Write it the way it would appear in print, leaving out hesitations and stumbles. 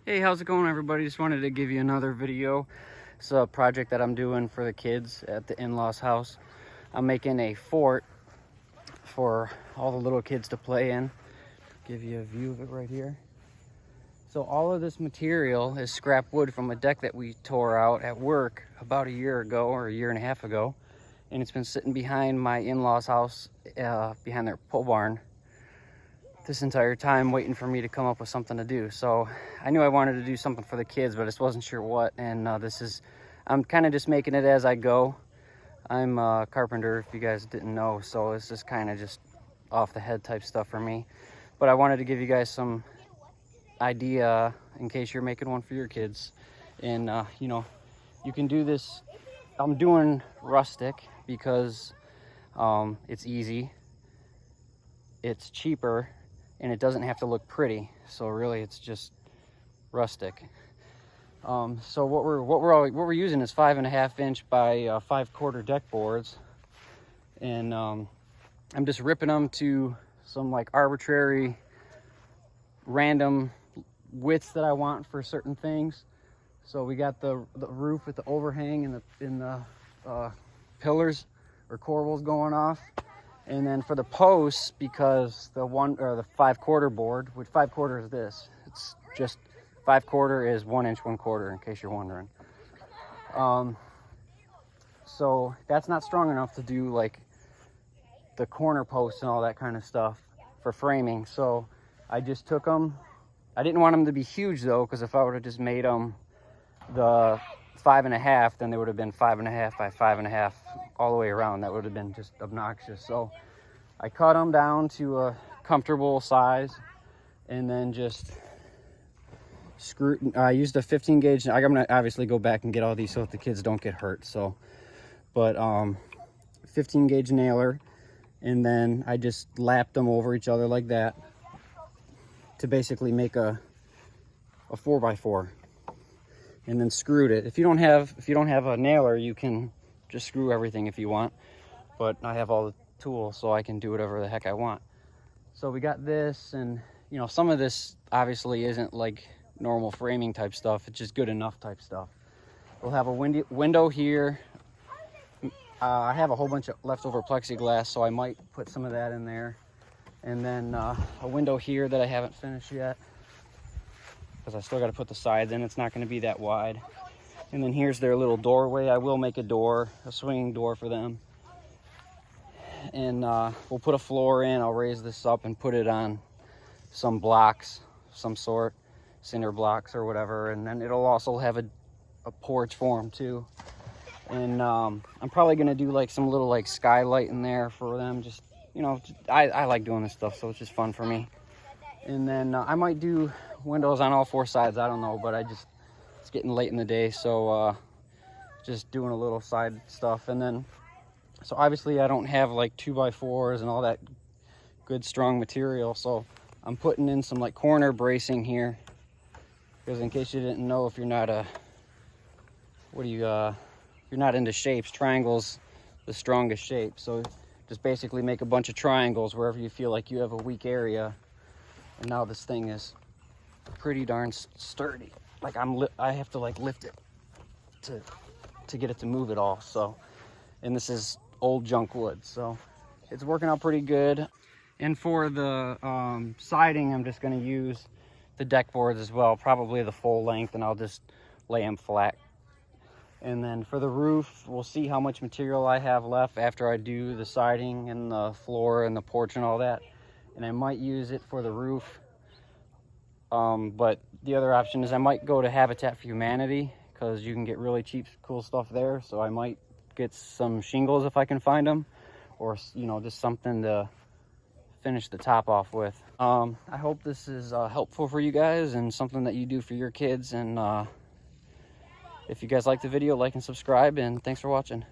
Hey, how's it going, everybody? Just wanted to give you another video. It's a project that I'm doing for the kids at the in-laws house. I'm making a fort for all the little kids to play in. Give you a view of it right here. So all of this material is scrap wood from a deck that we tore out at work about a year ago or a year and a half ago. And it's been sitting behind my in-laws house, behind their pole barn, this entire time, waiting for me to come up with something to do. So I knew I wanted to do something for the kids, but I just wasn't sure what. And I'm kind of just making it as I go. I'm a carpenter, if you guys didn't know, so it's just kind of just off the head type stuff for me. But I wanted to give you guys some idea in case you're making one for your kids. And you know, you can do this. I'm doing rustic because it's easy, it's cheaper, and it doesn't have to look pretty. So really, it's just rustic. So what we're using is 5.5 inch by 5/4 deck boards, and I'm just ripping them to some like arbitrary, random widths that I want for certain things. So we got the roof with the overhang and the pillars or corbels going off. And then for the posts, because the 5/4 board, which 5/4 is this, it's just 5/4 is 1 inch 1/4, in case you're wondering. So that's not strong enough to do like the corner posts and all that kind of stuff for framing. So I just took them. I didn't want them to be huge though, because if I would have just made them the 5.5, then they would have been 5.5 by 5.5 all the way around. That would have been just obnoxious. So I cut them down to a comfortable size, and then just I used a 15 gauge. I'm gonna obviously go back and get all these so that the kids don't get hurt. So, but 15 gauge nailer, and then I just lapped them over each other like that to basically make a 4x4. And then screwed it. If you don't have a nailer, you can just screw everything if you want. But I have all the tools, so I can do whatever the heck I want. So we got this, and you know, some of this obviously isn't like normal framing type stuff. It's just good enough type stuff. We'll have a window here. I have a whole bunch of leftover plexiglass, so I might put some of that in there. And then a window here that I haven't finished yet, because I still got to put the sides in. It's not going to be that wide. And then here's their little doorway. I will make a swinging door for them. And we'll put a floor in. I'll raise this up and put it on some blocks, some sort, cinder blocks or whatever. And then it'll also have a porch for them too. And I'm probably going to do like some little like skylight in there for them. Just, you know, I like doing this stuff, so it's just fun for me. And then I might do windows on all 4 sides. I don't know, but it's getting late in the day, so just doing a little side stuff. And then, so obviously I don't have like 2x4s and all that good strong material, so I'm putting in some like corner bracing here, because in case you didn't know, if you're not you're not into shapes, triangles the strongest shape. So just basically make a bunch of triangles wherever you feel like you have a weak area. And now this thing is pretty darn sturdy. Like I have to like lift it to get it to move at all. So, and this is old junk wood, so it's working out pretty good. And for the siding, I'm just going to use the deck boards as well, probably the full length, and I'll just lay them flat. And then for the roof, we'll see how much material I have left after I do the siding and the floor and the porch and all that. And I might use it for the roof. But the other option is I might go to Habitat for Humanity, because you can get really cheap, cool stuff there. So I might get some shingles if I can find them, or, you know, just something to finish the top off with. I hope this is helpful for you guys and something that you do for your kids. And if you guys like the video, like and subscribe, and thanks for watching.